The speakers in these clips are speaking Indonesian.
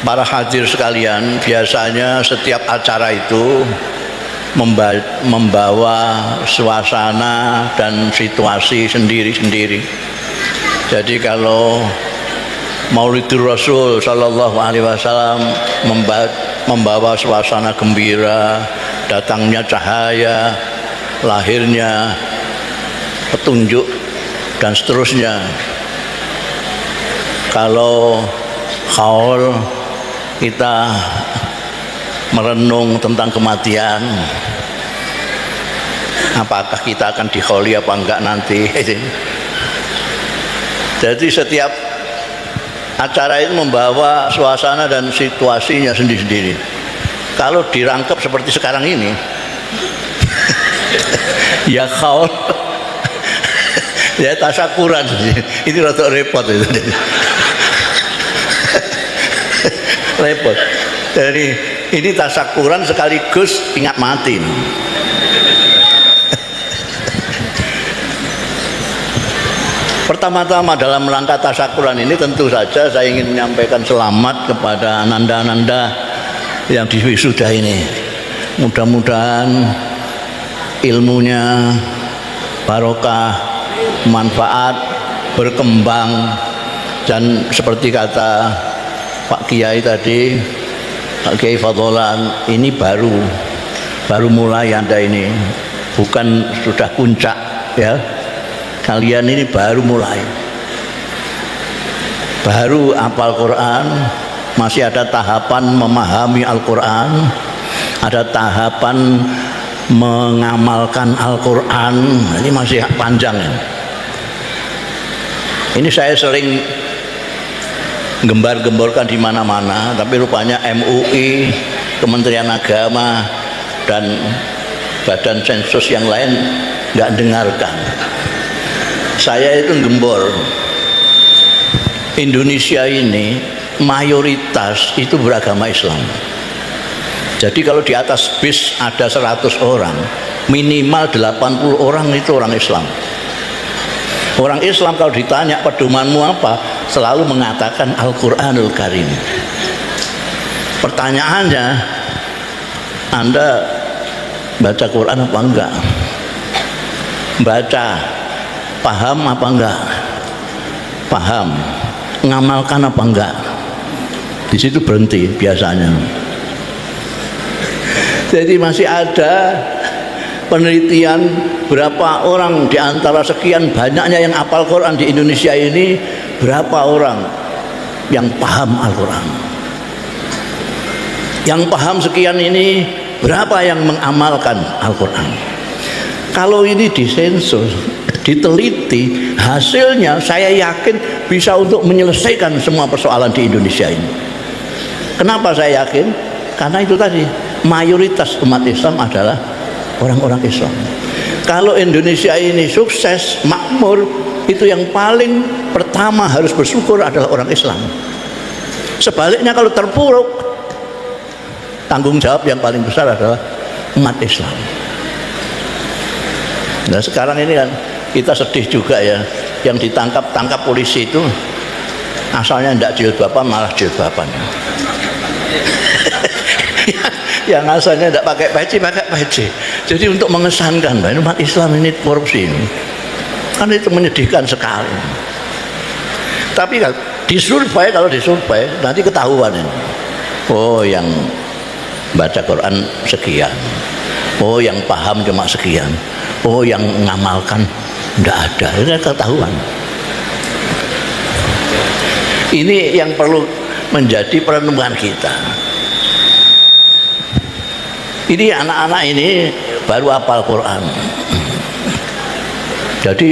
para hadir sekalian, biasanya setiap acara itu membawa suasana dan situasi sendiri-sendiri. Jadi kalau Maulidur Rasul Sallallahu Alaihi Wasallam membawa suasana gembira, datangnya cahaya, lahirnya petunjuk dan seterusnya. Kalau haul kita merenung tentang kematian, apakah kita akan dikholi apa enggak nanti. Jadi setiap acara itu membawa suasana dan situasinya sendiri-sendiri. Kalau dirangkap seperti sekarang ini ya khaul ya tasyakuran, ini rada repot itu. Repot. Jadi ini tasyakuran sekaligus ingat mati. Pertama-tama dalam rangka tasyakuran ini tentu saja saya ingin menyampaikan selamat kepada ananda-ananda yang diwisuda ini. Mudah-mudahan ilmunya barokah, manfaat, berkembang, dan seperti kata Pak Kiai tadi, Pak Kiai Fadholan, ini baru mulai Anda ini, bukan sudah puncak ya. Kalian ini baru mulai, baru hafal Quran, masih ada tahapan memahami Al-Quran, ada tahapan mengamalkan Al-Quran, ini masih panjang. Ini saya sering gembar-gemborkan di mana-mana, tapi rupanya MUI, Kementerian Agama, dan badan sensus yang lain nggak dengarkan. Saya itu gembor, Indonesia ini mayoritas itu beragama Islam. Jadi kalau di atas bis ada 100 orang, minimal 80 orang itu orang Islam. Orang Islam kalau ditanya pedomanmu apa, selalu mengatakan Al-Quranul Karim. Pertanyaannya, Anda baca Quran apa enggak? Baca, paham apa enggak? Paham. Ngamalkan apa enggak? Di situ berhenti biasanya. Jadi masih ada penelitian berapa orang di antara sekian banyaknya yang hafal Quran di Indonesia ini, berapa orang yang paham Al-Quran. Yang paham sekian ini, berapa yang mengamalkan Al-Quran. Kalau ini disensus, diteliti, hasilnya saya yakin bisa untuk menyelesaikan semua persoalan di Indonesia ini. Kenapa saya yakin? Karena itu tadi, mayoritas umat Islam adalah orang-orang Islam. Kalau Indonesia ini sukses, makmur, itu yang paling pertama harus bersyukur adalah orang Islam. Sebaliknya kalau terpuruk, tanggung jawab yang paling besar adalah umat Islam. Nah sekarang ini kan kita sedih juga ya, yang ditangkap polisi itu asalnya tidak jilbaban malah jilbaban. Yang asalnya tidak pakai peci. Jadi untuk mengesankan umat Islam ini korupsi ini, kan itu menyedihkan sekali. Tapi kalau disurvei nanti ketahuan ini. Oh yang baca Quran sekian, oh yang paham cuma sekian, oh yang ngamalkan tidak ada, itu ketahuan. Ini yang perlu menjadi perenungan kita. Ini anak-anak ini baru hafal Quran. Jadi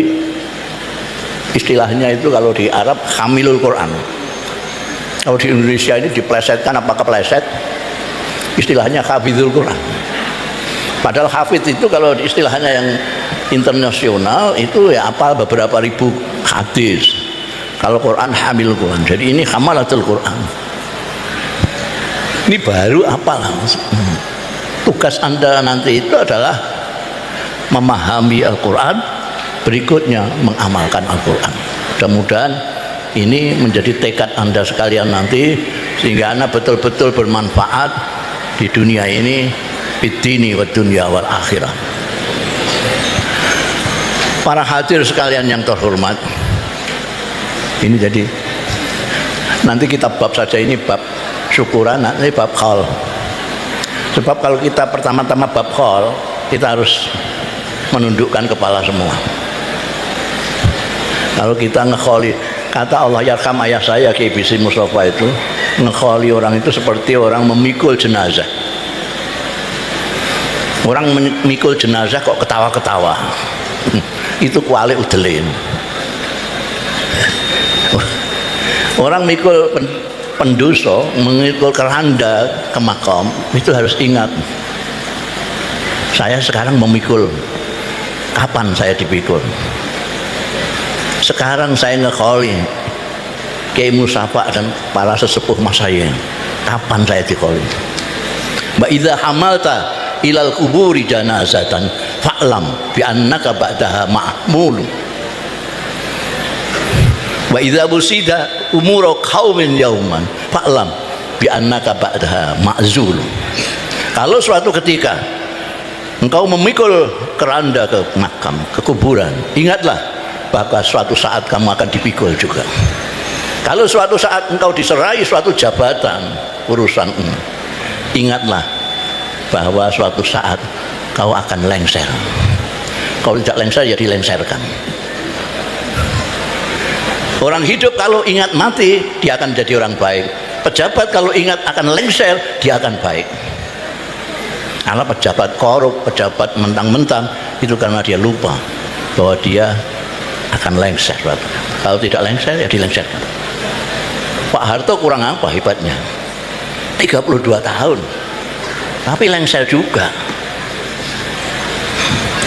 istilahnya itu kalau di Arab hamilul Quran. Kalau di Indonesia ini diplesetkan apa kepleset, istilahnya hafizul Quran. Padahal hafid itu kalau istilahnya yang internasional itu ya hafal beberapa ribu hadis. Kalau Quran hamilul Quran. Jadi ini hamalatul Quran. Ini baru hafal. Tugas Anda nanti itu adalah memahami Al-Quran, berikutnya mengamalkan Al-Quran. Mudah-mudahan ini menjadi tekad Anda sekalian nanti sehingga anak betul-betul bermanfaat di dunia ini, fid-dini wa dunya wal akhirah. Para hadir sekalian yang terhormat, ini jadi nanti kita bab saja, ini bab syukuran, nanti bab khol. Sebab kalau kita pertama-tama bab khol, kita harus menundukkan kepala semua. Kalau kita ngekholi, kata Allah yarham ayah saya Kiai Bisri Mustafa itu, ngekholi orang itu seperti orang memikul jenazah. Orang memikul jenazah kok ketawa-ketawa, itu kuali udelin. Orang mikul pendosa, mengikul keranda ke makam, itu harus ingat, saya sekarang memikul. Kapan saya dipikul? Sekarang saya ngekholi Kiai Mustafa dan para sesepuh masa saya. Kapan saya dikholi? Wa idza hamalta ilal kuburi janazatan fa'lam bi annaka ba'daha ma'mul. Wa idza busida umura qaumin yauman fa'lam bi annaka ba'daha ma'zul. Kalau suatu ketika engkau memikul keranda ke makam, ke kuburan, ingatlah bahwa suatu saat kamu akan dipikul juga. Kalau suatu saat engkau diserai suatu jabatan, urusan, ingatlah bahwa suatu saat kau akan lengser. Kalau tidak lengser ya dilengserkan. Orang hidup kalau ingat mati, dia akan jadi orang baik. Pejabat kalau ingat akan lengser, dia akan baik. Karena pejabat korup, pejabat mentang-mentang, itu karena dia lupa bahwa dia akan lengser. Kalau tidak lengser ya dilengserkan. Pak Harto kurang apa hebatnya? 32 tahun tapi lengser juga.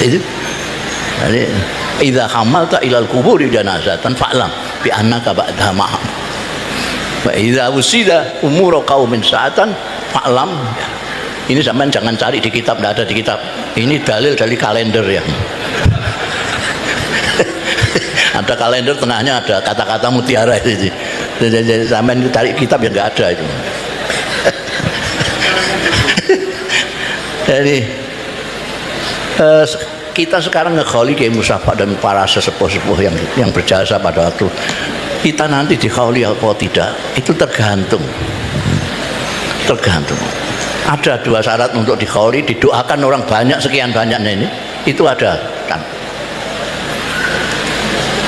Itu jadi idza hamalta ilal kuburi janazatan fa'lam bi annaka ba'daha ma'am. Wa idza usida umura qaumin sa'atan fa'lam. Ini sampean jangan cari di kitab, tidak ada di kitab. Ini dalil dari kalender ya. Ada kalender, tengahnya ada kata-kata mutiara itu. Jadi sampean cari kitab yang nggak ada itu. Jadi kita sekarang ngekholi Kiai Mustafa dan para sesepuh-sepuh yang berjasa pada waktu. Kita nanti dikholi apa tidak, itu tergantung. Ada 2 syarat untuk dikholi, didoakan orang banyak, sekian banyaknya ini, itu ada kan.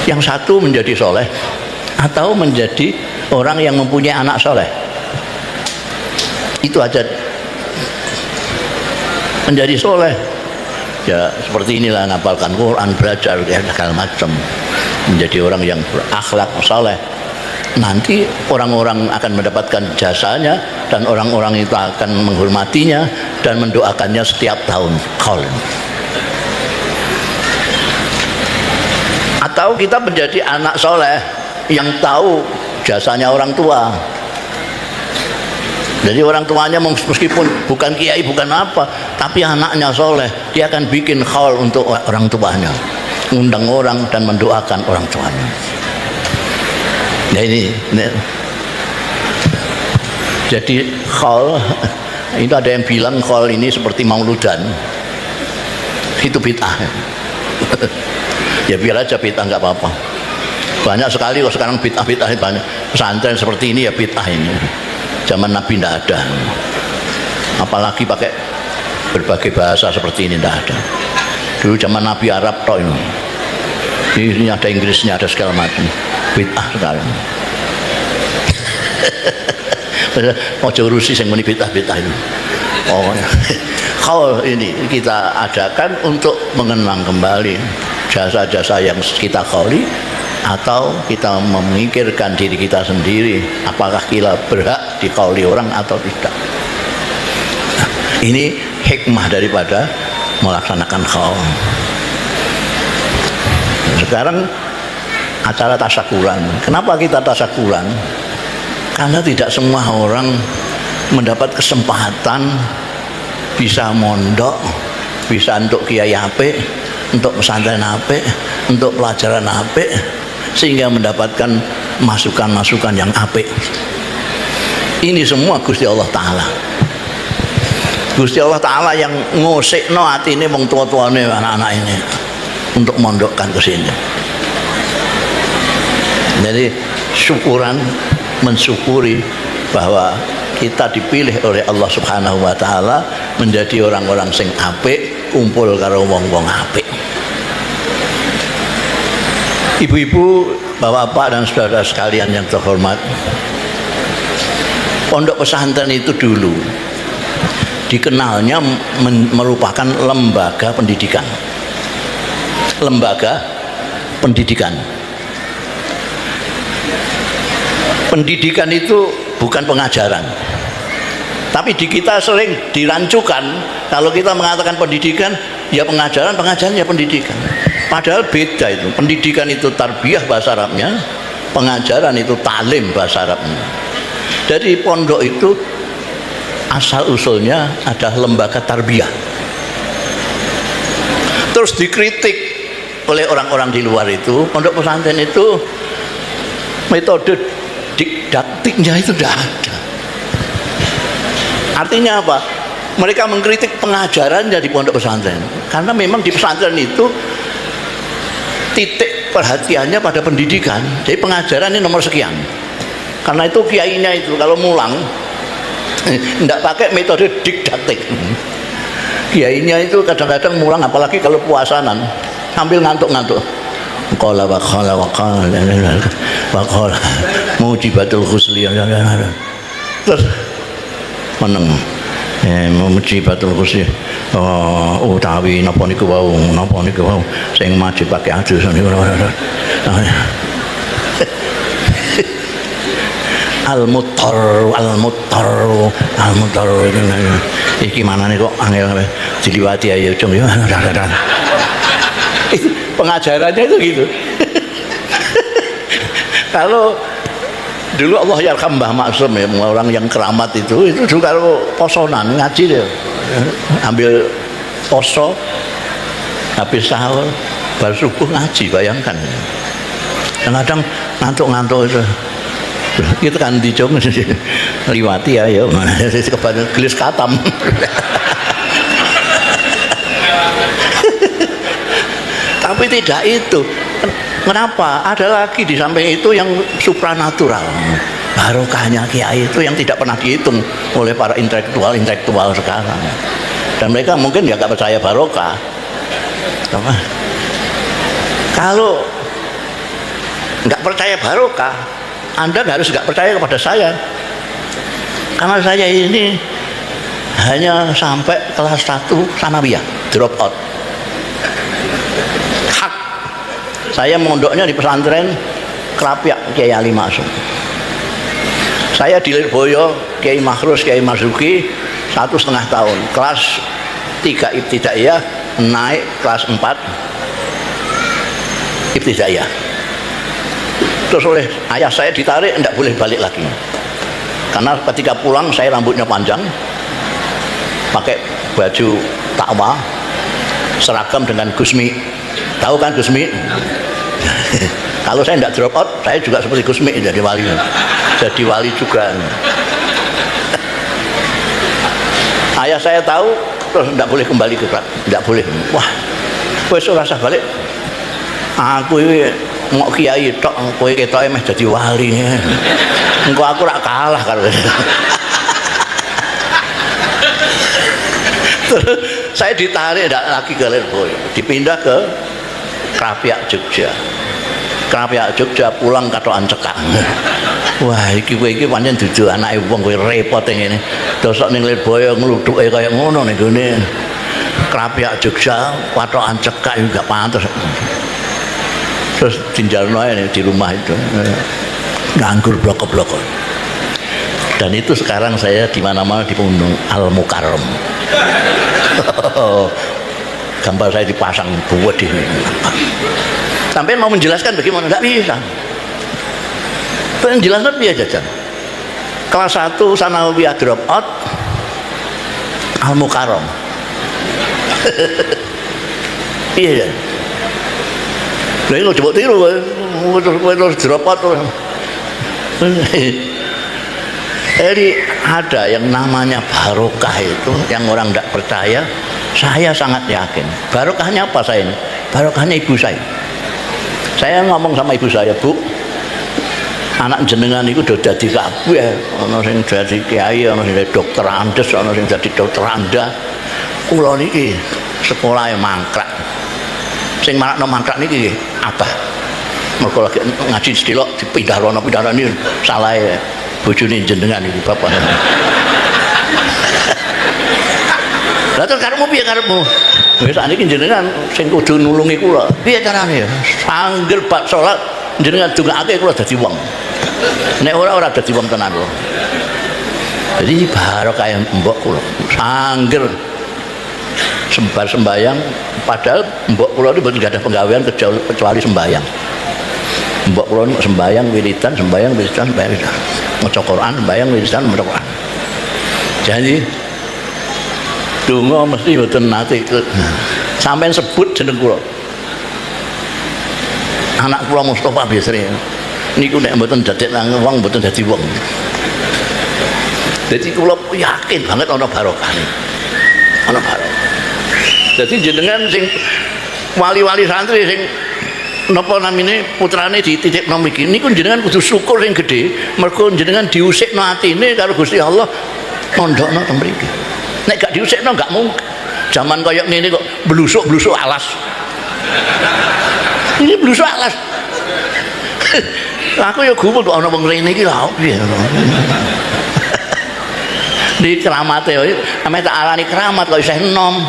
Yang satu menjadi soleh atau menjadi orang yang mempunyai anak soleh, itu aja. Menjadi soleh ya seperti inilah, ngapalkan Quran, belajar ya, segala macam, menjadi orang yang berakhlak soleh. Nanti orang-orang akan mendapatkan jasanya dan orang-orang itu akan menghormatinya dan mendoakannya setiap tahun. Atau kita menjadi anak soleh yang tahu jasanya orang tua. Jadi orang tuanya meskipun bukan kiai, bukan apa, tapi anaknya soleh, dia akan bikin khaul untuk orang tuanya, undang orang dan mendoakan orang tuanya. Ya ini. Jadi khaul itu ada yang bilang khaul ini seperti mauludan, itu bid'ah. Ya biar aja bid'ah, nggak apa-apa. Banyak sekali kok sekarang bid'ah banyak. Pesantren seperti ini ya bid'ah ini. Zaman Nabi tidak ada, apalagi pakai berbagai bahasa seperti ini tidak ada. Dulu zaman Nabi Arab toh ini ada Inggrisnya, ada segala macam. Bid'ah sekarang. Mau jurusi yang muni bid'ah itu. Oh, kalau ini kita adakan untuk mengenang kembali jasa-jasa yang kita kholi, atau kita memikirkan diri kita sendiri, apakah kita berhak dikhauli orang atau tidak. Nah, ini hikmah daripada melaksanakan khaul. Sekarang acara tasyakuran. Kenapa kita tasyakuran? Karena tidak semua orang mendapat kesempatan bisa mondok, bisa untuk kiai apik, untuk pesantren apik, untuk pelajaran apik, sehingga mendapatkan masukan-masukan yang apik. Ini semua Gusti Allah Ta'ala. Gusti Allah Ta'ala yang ngosekno atine wong tua-tuane anak-anak ini untuk mondokkan ke sini. Jadi syukuran, mensyukuri bahwa kita dipilih oleh Allah Subhanahu wa Ta'ala menjadi orang-orang sing apik, kumpul karo wong-wong apik. Ibu-ibu, bapak-bapak dan saudara sekalian yang terhormat, pondok pesantren itu dulu dikenalnya merupakan lembaga pendidikan. Lembaga pendidikan. Pendidikan itu bukan pengajaran. Tapi di kita sering dirancukan kalau kita mengatakan pendidikan, ya pengajaran, pengajaran ya pendidikan. Padahal beda itu. Pendidikan itu tarbiyah bahasa Arabnya, pengajaran itu talim bahasa Arabnya. Jadi pondok itu asal usulnya adalah lembaga tarbiyah. Terus dikritik oleh orang-orang di luar itu, pondok pesantren itu metode didaktiknya itu tidak ada. Artinya apa? Mereka mengkritik pengajaran di pondok pesantren karena memang di pesantren itu titik perhatiannya pada pendidikan. Jadi pengajaran ini nomor sekian. Karena itu kiainya itu kalau mulang tidak pakai metode didaktik. Kiainya itu kadang-kadang mulang, apalagi kalau puasanan sambil ngantuk-ngantuk. Qala wa qala wa qala wa qala mujibatul khusli. Terus meneng mujibatul khusli. Oh, utawi napa niku wau sing majibake adus niku. Al-muttar iki manane kok angel diliwati ayo cung. Itu pengajarannya itu gitu. Kalau dulu Allah yarham Mbah Maksum ya, orang yang keramat itu dulu kalau posonan ngaji dia ambil poso habis sahur baru subuh ngaji, bayangkan. Kadang ngantuk-ngantuk itu kan dicung liwati ayo kepada gelis katam. Tapi tidak itu. Kenapa? Ada lagi di samping itu yang supranatural. Barokahnya kiai itu yang tidak pernah dihitung oleh para intelektual sekarang. Dan mereka mungkin ya nggak percaya barokah. Kalau nggak percaya barokah, Anda harus nggak percaya kepada saya. Karena saya ini hanya sampai kelas 1 sanawiyah, drop out. Saya mondoknya di pesantren Krapyak Kiai Ali Masuk. Saya di Lirboyo Kiai Makhrus Kiai Masuki 1,5 tahun. Kelas 3 ibtidaiyah naik kelas 4 ibtidaiyah. Terus oleh ayah saya ditarik, tidak boleh balik lagi. Karena ketika pulang saya rambutnya panjang, pakai baju takwa, seragam dengan Gusmi. Tahu kan Gusmi? Kalau saya tidak drop out, saya juga seperti Gusmi jadi wali. Jadi wali juga. Ayah saya tahu, terus tidak boleh kembali ke Krapyak, tidak boleh. Wah, wes ora usah balik. Aku ini mau kiai tok, kowe ketoke meh dadi wali. Engko aku rak kalah karo. Terus saya ditarik tidak lagi ke Lirboyo, dipindah ke Krapyak Jogja. Krapyak Jogja pulang katokan cekak. Wah, iki kowe iki pancen dudu anake wong, kowe repot ngene. Dosok ning Lirboyo ngluduke kaya ngono ning gone Krapyak Jogja katokan cekak juga pantes. Terus tinjalno ae di rumah itu. Nganggur blok-blok. Dan itu sekarang saya di mana-mana dipundung Al-Mukarram. Gambar saya dipasang buat di sini. Sampai mau menjelaskan bagaimana, nggak bisa. Pengen jelaskan dia jajan. Kelas 1 sanawiyah drop out, Al-Mukarram. Iya. Lah ini coba tiru, terus drop out. Jadi ada yang namanya barokah itu, yang orang tidak percaya, saya sangat yakin. Barokahnya apa saya ini? Barokahnya ibu saya. Saya ngomong sama ibu saya, Bu, anak jenengan itu udah jadi kabeh, ana sing jadi kiai, ana sing jadi dokter Andes, ana sing jadi dokter Anda. Kula niki sekolah mangkrak. Sing marakno mangkrak niki apa? Mergo lagi ngaji sedelok dipindah rono pindah rene salah bojone jenengan iki bapak. Lah terus karepmu piye karepmu? Wis sakniki jenengan sing kudu nulungi kula. Piye carane? Angger bab salat jenengan ndongakake kula dadi wong. Nek ora dadi wong tenan kula. Jadi barokah yang mbok kula. Angger sembar sembayang padahal mbok kula itu mboten gadah penggawean kecuali sembayang. Mbok kula niku sembayang wiridan, sembayang maca Quran, sembayang wiridan maca Quran. Jadi donga mesti mboten nate sampean sebut jeneng kula. Anak kula Mustofa Bisri niku nek mboten dadek nang wong mboten dadi wong. Jadi kula yakin banget ana barokahane. Ana barokah. Jadi jenengan sing wali-wali santri sing napa namine putrane dititipno mriki niku jenengan kudu syukur sing gedhe mergo jenengan diusikno atine karo Gusti Allah mondokno teng mriki. Nek gak diusikno gak mungkin. Zaman kaya ngene kok blusuk-blusuk alas. Ini blusuk alas. Aku ya gumun kok ana wong rene iki lha piye. Di keramate ame tak arani keramat kok isih enom.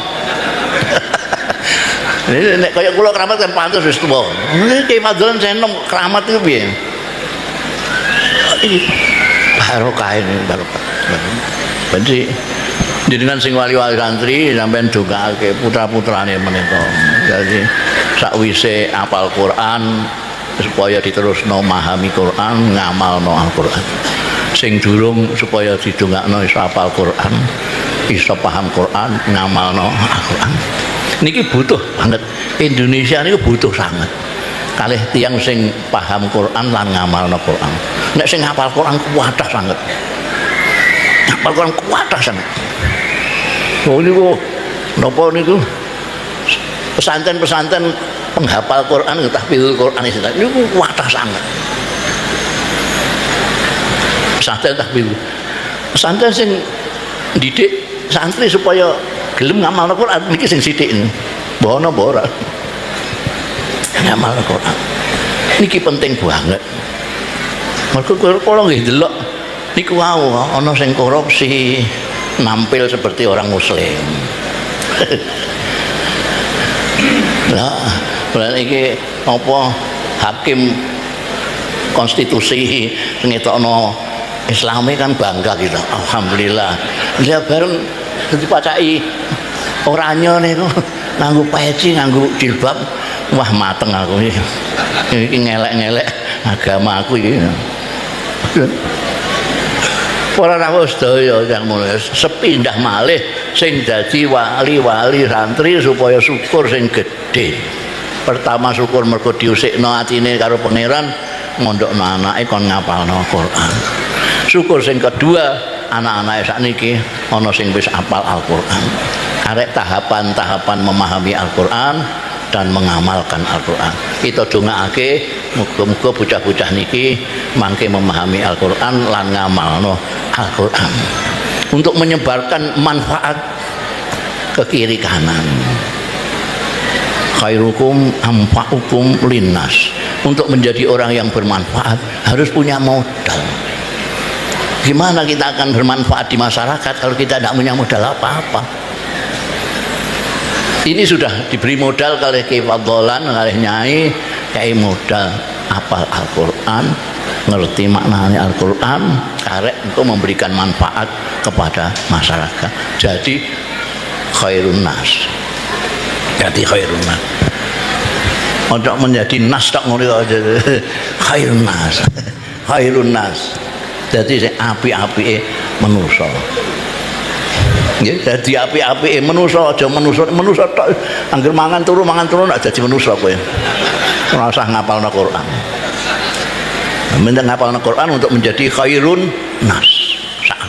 Nek kaya kula keramat kan pantes wis tuwa. Iki padahal isih enom keramat itu piye? Barokah ini barokah. Jadi jenengan sing wali-wali santri sampean ndongakake putra-putrane menika. Jadi sakwise apal Quran supaya diterusno memahami Quran, ngamalno Al-Quran. Sing durung supaya didongakno iso apal Quran, iso paham Quran, ngamalno Al-Quran. Niki butuh banget. Indonesia niku butuh sangat. Kalih tiyang sing paham Quran lan ngamalno Quran. Nek sing hafal Quran kuwatah sanget. Hafal Quran kuwatah sanget. Oh niku napa niku pesantren-pesantren penghafal Quran, tahfidzul Quran niku kuwatah sanget. Pesantren tahfidz. Pesantren sing didik santri supaya gelem ngamalno Quran niki sing sithik niku. Mbah ana mbah ora. Ngamalno Quran. Niki penting banget. Mergo kula nggih delok niku wau ana sing korupsi nampil seperti orang muslim. Lah iki apa hakim konstitusi ngetokno Islami kan bangga kita. Alhamdulillah. Dia bareng dipacaki oranye niku nganggo peci, nganggo jilbab. Wah mateng aku iki. Iki ngelek-ngelek agama aku iki. Para rawuh sedaya yang mulya sepindah malih sing dadi wali-wali santri supaya syukur sing gedhe. Pertama syukur mergo diusikno atine karo pangeran mondokno anake kon ngapalno Quran. Syukur sing kedua anak-anake sakniki ana sing wis hafal Al-Qur'an. Arek tahapan-tahapan memahami Al-Qur'an dan mengamalkan Al-Qur'an. Kita dongaake muga-muga bocah-bocah niki mangke memahami Al-Qur'an lan ngamalno Al-Qur'an untuk menyebarkan manfaat ke kiri kanan. Khairukum anfa'ukum linnas. Untuk menjadi orang yang bermanfaat harus punya modal. Gimana kita akan bermanfaat di masyarakat kalau kita tidak punya modal apa-apa? Ini sudah diberi modal oleh Kiai Fadholan, oleh Nyai, kayak modal hafal Al-Quran, ngerti maknanya Al-Quran, karek untuk memberikan manfaat kepada masyarakat. Jadi khairun nas. Jadi khairun nas. Untuk menjadi nas tak ngono aja. Khairun nas. Khairun nas. Jadi sing apik-apike manusa. Nggih, dadi apik-apike manusa aja manusa tok. Angger mangan turu nek dadi manusa kowe. Ora usah ngapalno Quran. Mending ngapalno Quran untuk menjadi khairun nas.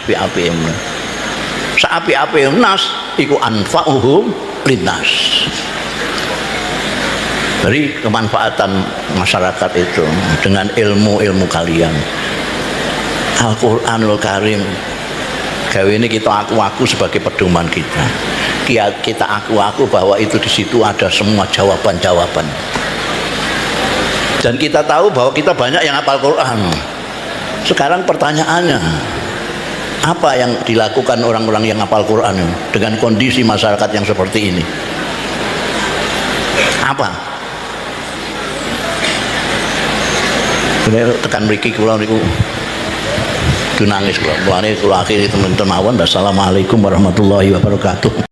seapi-api nas. Seapi-api nas iku anfa'uhum linnas. Dari kemanfaatan masyarakat itu dengan ilmu-ilmu kalian. Al-Qur'anul Karim gawe ini kita aku sebagai pedoman kita. Kita aku bahwa itu di situ ada semua jawaban-jawaban. Dan kita tahu bahwa kita banyak yang hafal Quran. Sekarang pertanyaannya, apa yang dilakukan orang-orang yang hafal Quran dengan kondisi masyarakat yang seperti ini? Apa? Tekan mriki kula niku nangis kula. Mulane kula akhiri teman-teman mawon. Wassalamualaikum warahmatullahi wabarakatuh.